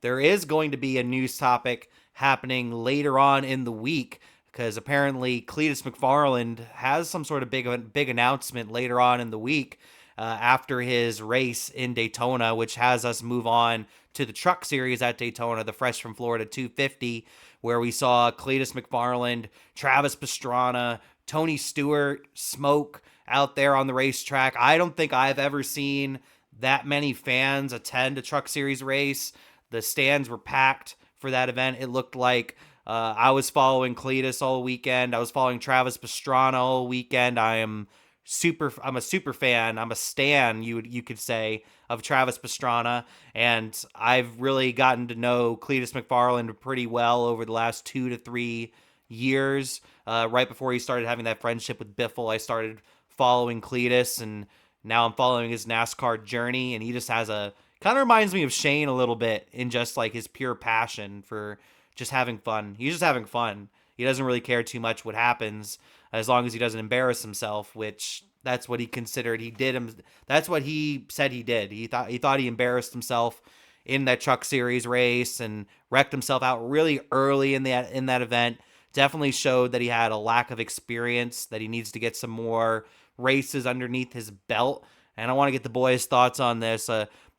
there is going to be a news topic happening later on in the week because apparently Cleetus McFarland has some sort of big announcement later on in the week after his race in Daytona, which has us move on to the Truck Series at Daytona, the Fresh from Florida 250, where we saw Cleetus McFarland, Travis Pastrana, Tony Stewart, Smoke out there on the racetrack. I don't think I've ever seen that many fans attend a Truck Series race. The stands were packed for that event. It looked like I was following Cleetus all weekend. I was following Travis Pastrana all weekend. I'm a super fan. I'm a stan, you could say, of Travis Pastrana, and I've really gotten to know Cleetus McFarland pretty well over the last 2 to 3 years. Right before he started having that friendship with Biffle, I started following Cleetus, and now I'm following his NASCAR journey, and he just has a kind of reminds me of Shane a little bit in just like his pure passion for just having fun. He's just having fun. He doesn't really care too much what happens as long as he doesn't embarrass himself, which that's what he considered he did him. That's what he said he did. He thought he embarrassed himself in that Truck Series race and wrecked himself out really early in that event. Definitely showed that he had a lack of experience, that he needs to get some more races underneath his belt. And I want to get the boys' thoughts on this.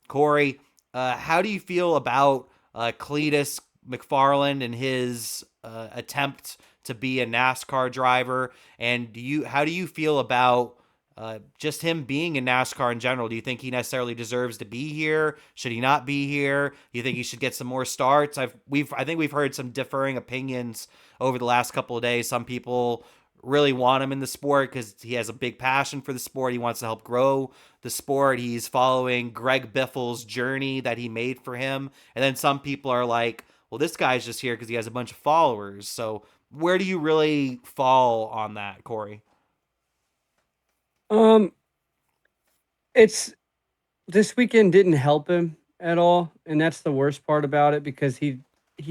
Cory, how do you feel about Cleetus McFarland and his attempt to be a NASCAR driver? And how do you feel about just him being in NASCAR in general? Do you think he necessarily deserves to be here? Should he not be here? Do you think he should get some more starts? I think we've heard some differing opinions over the last couple of days. Some people really want him in the sport because he has a big passion for the sport. He wants to help grow the sport. He's following Greg Biffle's journey that he made for him. And then some people are like, well, this guy's just here because he has a bunch of followers. So where do you really fall on that, Cory? Um, it's this weekend didn't help him at all, and that's the worst part about it because he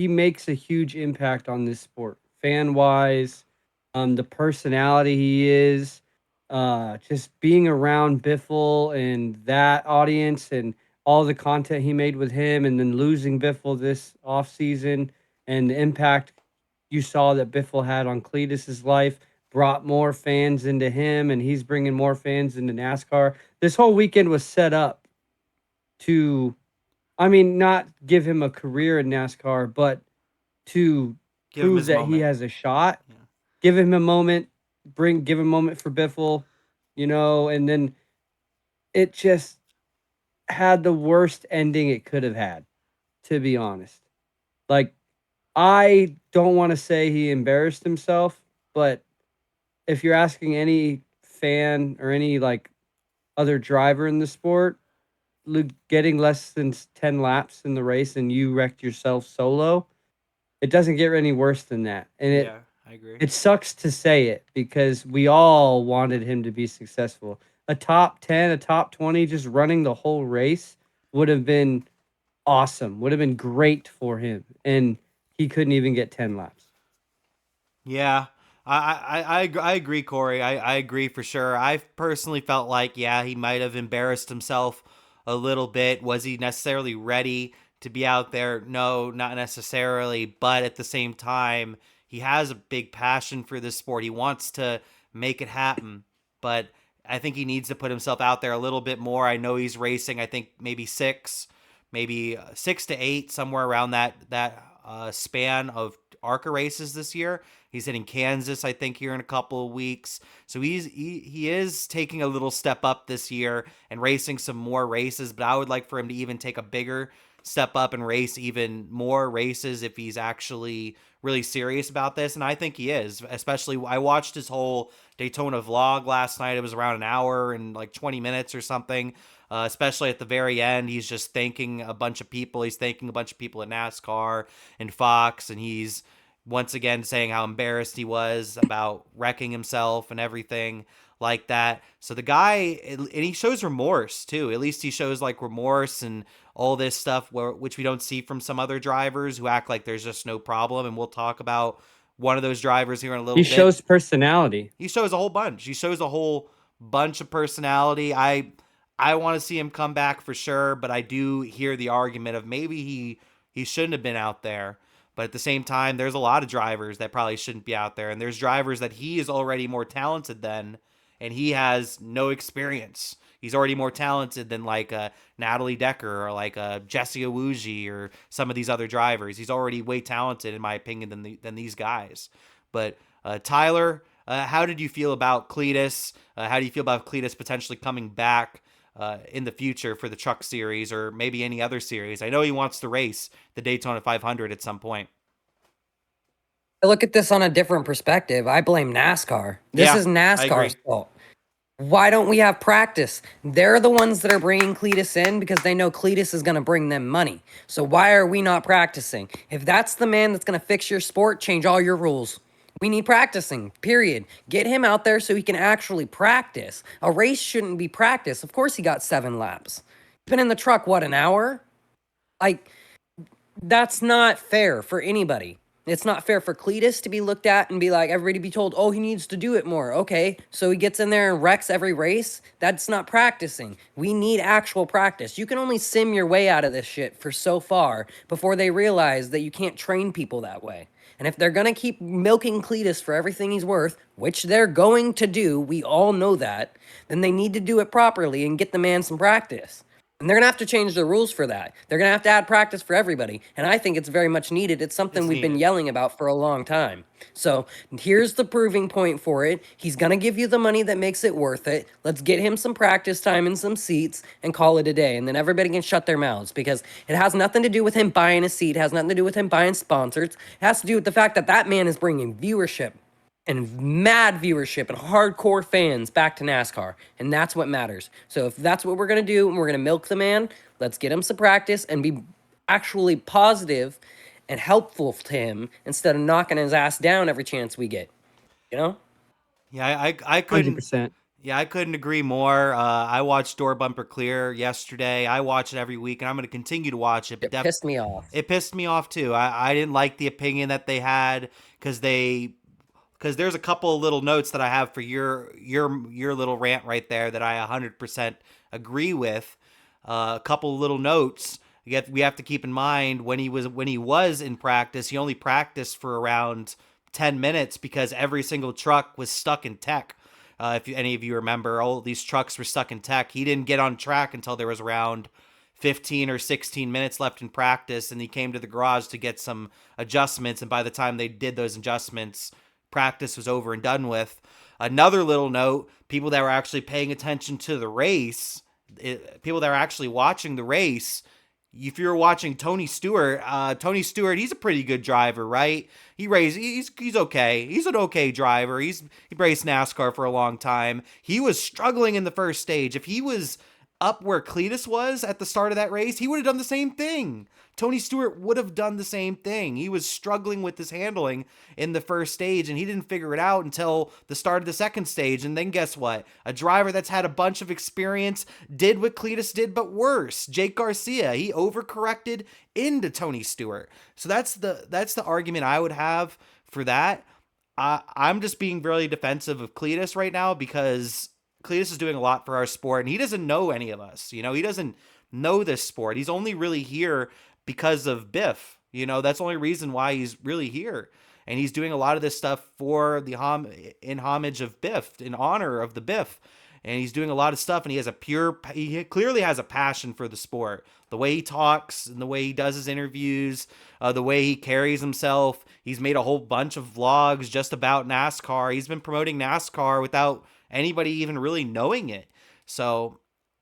makes a huge impact on this sport, fan wise, the personality he is, just being around Biffle and that audience and all the content he made with him, and then losing Biffle this off season and the impact you saw that Biffle had on Cletus's life brought more fans into him, and he's bringing more fans into NASCAR. This whole weekend was set up to, I mean, not give him a career in NASCAR, but to Give him prove his that he moment. has a shot. Yeah. Give him a moment, give him a moment for Biffle, and then it just had the worst ending it could have had, to be honest. Like, I don't want to say he embarrassed himself, but if you're asking any fan or any like other driver in the sport, getting less than 10 laps in the race and you wrecked yourself solo, it doesn't get any worse than that. And it Yeah, I agree. it sucks to say it because we all wanted him to be successful. A top 10, a top 20 just running the whole race would have been awesome. Would have been great for him. And he couldn't even get 10 laps. Yeah, I agree, Cory. I agree for sure. I personally felt like, yeah, he might have embarrassed himself a little bit. Was he necessarily ready to be out there? No, not necessarily. But at the same time, he has a big passion for this sport. He wants to make it happen. But I think he needs to put himself out there a little bit more. I know he's racing, I think maybe 6 to 8, somewhere around that span of ARCA races this year. He's hitting Kansas, I think, here in a couple of weeks. So he is taking a little step up this year and racing some more races. But I would like for him to even take a bigger step up and race even more races if he's actually really serious about this. And I think he is. Especially, I watched his whole Daytona vlog last night. It was around an hour and like 20 minutes or something. Especially at the very end, he's just thanking a bunch of people. He's thanking a bunch of people at NASCAR and Fox, and he's once again saying how embarrassed he was about wrecking himself and everything like that. So the guy, and he shows remorse too. At least he shows like remorse and all this stuff, which we don't see from some other drivers who act like there's just no problem. And we'll talk about one of those drivers here in a little He bit. shows personality. He shows a whole bunch. He shows a whole bunch of personality. I want to see him come back for sure, but I do hear the argument of maybe he He shouldn't have been out there. But at the same time, there's a lot of drivers that probably shouldn't be out there. And there's drivers that he is already more talented than, and he has no experience. He's already more talented than like a Natalie Decker or like a Jesse Awuji or some of these other drivers. He's already way talented, in my opinion, than these guys. But Tyler, how did you feel about Cleetus? How do you feel about Cleetus potentially coming back in the future for the Truck Series or maybe any other series? I know he wants to race the Daytona 500 at some point. I look at this on a different perspective. I blame NASCAR. This Yeah, is I agree. NASCAR's fault. Why don't we have practice? They're the ones that are bringing Cleetus in because they know Cleetus is going to bring them money. So why are we not practicing? If that's the man that's going to fix your sport, change all your rules. We need practicing, period. Get him out there so he can actually practice. A race shouldn't be practice. Of course he got 7 laps. He's been in the truck, what, an hour? Like, that's not fair for anybody. It's not fair for Cleetus to be looked at and be like, everybody be told, oh, he needs to do it more. Okay, so he gets in there and wrecks every race? That's not practicing. We need actual practice. You can only sim your way out of this shit for so far before they realize that you can't train people that way. And if they're going to keep milking Cleetus for everything he's worth, which they're going to do, we all know that, then they need to do it properly and get the man some practice. And they're going to have to change the rules for that. They're going to have to add practice for everybody. And I think it's very much needed. It's something we've been yelling about for a long time. So here's the proving point for it. He's going to give you the money that makes it worth it. Let's get him some practice time and some seats and call it a day. And then everybody can shut their mouths because it has nothing to do with him buying a seat. It has nothing to do with him buying sponsors. It has to do with the fact that that man is bringing viewership and mad viewership and hardcore fans back to NASCAR. And that's what matters. So if that's what we're going to do and we're going to milk the man, let's get him some practice and be actually positive and helpful to him instead of knocking his ass down every chance we get. You know? Yeah, I couldn't. 100%. Yeah, I couldn't agree more. I watched Door Bumper Clear yesterday. I watch it every week, and I'm going to continue to watch it. But It pissed me off. it pissed me off too. I didn't like the opinion that they had because there's a couple of little notes that I have for your little rant right there that I 100% agree with. A couple of little notes. Yet we have to keep in mind when he was in practice, he only practiced for around 10 minutes because every single truck was stuck in tech. If any of you remember, all these trucks were stuck in tech. He didn't get on track until there was around 15 or 16 minutes left in practice, and he came to the garage to get some adjustments. And by the time they did those adjustments, practice was over and done with. Another little note, people that were actually paying attention to the race, people that are actually watching the race, if you're watching Tony Stewart, he's a pretty good driver, right? He's okay. He's an okay driver. He raced NASCAR for a long time. He was struggling in the first stage. If he was up where Cleetus was at the start of that race, he would have done the same thing. Tony Stewart would have done the same thing. He was struggling with his handling in the first stage, and he didn't figure it out until the start of the second stage. And then guess what? A driver that's had a bunch of experience did what Cleetus did, but worse. Jake Garcia, he overcorrected into Tony Stewart. So that's the argument I would have for that. I'm just being really defensive of Cleetus right now because Cleetus is doing a lot for our sport, and he doesn't know any of us. He doesn't know this sport. He's only really here because of Biff. That's the only reason why he's really here. And he's doing a lot of this stuff for in homage of Biff, in honor of the Biff. And he's doing a lot of stuff, and he clearly has a passion for the sport. The way he talks and the way he does his interviews, the way he carries himself. He's made a whole bunch of vlogs just about NASCAR. He's been promoting NASCAR without anybody even really knowing it. So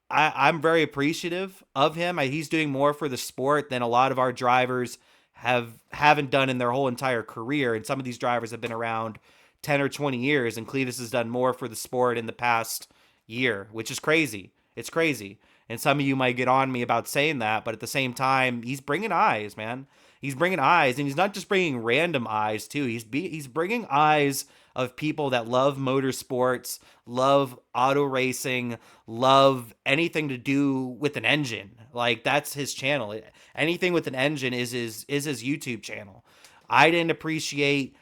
I'm very appreciative of him. He's doing more for the sport than a lot of our drivers haven't done in their whole entire career. And some of these drivers have been around 10 or 20 years, and Cleetus has done more for the sport in the past year, which is crazy. It's crazy. And some of you might get on me about saying that, but at the same time, he's bringing eyes, man. He's bringing eyes, and he's not just bringing random eyes too. He's bringing eyes of people that love motorsports, love auto racing, love anything to do with an engine. Like, that's his channel. Anything with an engine is his YouTube channel. I didn't appreciate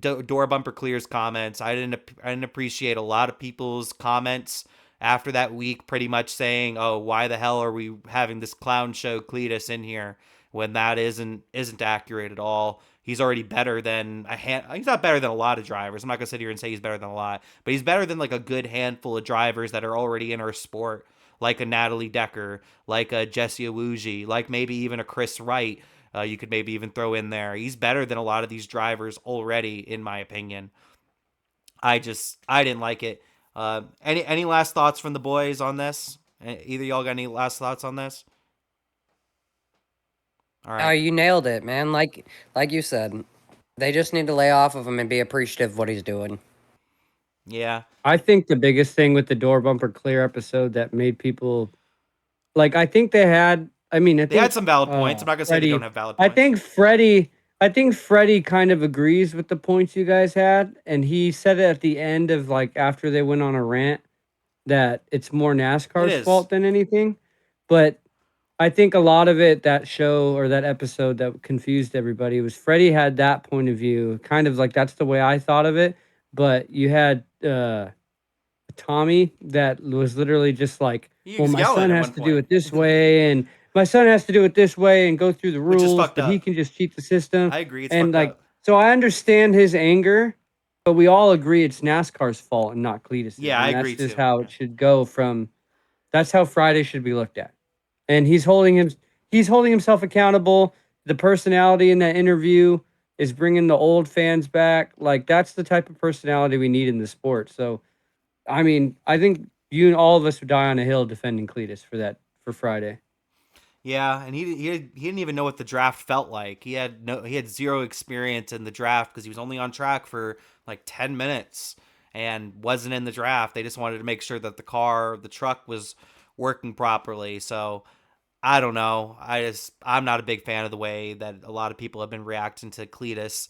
Door Bumper Clear's comments. I didn't appreciate a lot of people's comments after that week, pretty much saying, "Oh, why the hell are we having this clown show Cleetus in here?" when that isn't accurate at all. He's already better than he's not better than a lot of drivers. I'm not gonna sit here and say he's better than a lot, but he's better than like a good handful of drivers that are already in our sport, like a Natalie Decker, like a Jesse Awuji, like maybe even a Chris Wright. You could maybe even throw in there. He's better than a lot of these drivers already, in my opinion. I didn't like it. Any last thoughts from the boys on this? Either y'all got any last thoughts on this? All Oh, right. you nailed it, man. Like you said, they just need to lay off of him and be appreciative of what he's doing. Yeah. I think the biggest thing with the door bumper clear episode that made people like, I think they had. I mean, I They had think some valid points. I'm not gonna say they don't Freddie. have valid I points. think Freddie. I think Freddie kind of agrees with the points you guys had, and he said it at the end of like after they went on a rant that it's more It NASCAR's is. fault than anything. But I think a lot of it, that show or that episode that confused everybody, was Freddie had that point of view, kind of like that's the way I thought of it. But you had Tommy that was literally just like, He well, was my yelling son at has one to do point, it this way, and my son has to do it this way and go through the which is rules, fucked but he up. can just cheat the system. I agree. It's And fucked like, up. so I understand his anger, but we all agree it's NASCAR's fault and not Cletus's. Yeah, I And that's agree just too. how Yeah. it should go from, that's how Friday should be looked at. And he's holding himself accountable. The personality in that interview is bringing the old fans back. Like, that's the type of personality we need in the sport. So, I mean, I think you and all of us would die on a hill defending Cletus for Friday. Yeah, and he didn't even know what the draft felt like. He had zero experience in the draft because he was only on track for like 10 minutes and wasn't in the draft. They just wanted to make sure that the truck was working properly. So I don't know. I'm not a big fan of the way that a lot of people have been reacting to Cletus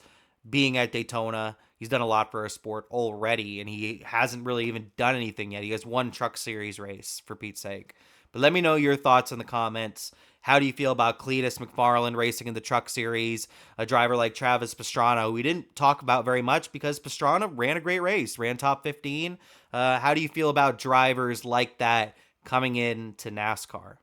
being at Daytona. He's done a lot for our sport already, and he hasn't really even done anything yet. He has one Truck Series race, for Pete's sake. But let me know your thoughts in the comments. How do you feel about Cletus McFarland racing in the Truck Series? A driver like Travis Pastrana, who we didn't talk about very much because Pastrana ran a great race, ran top 15. How do you feel about drivers like that coming in to NASCAR?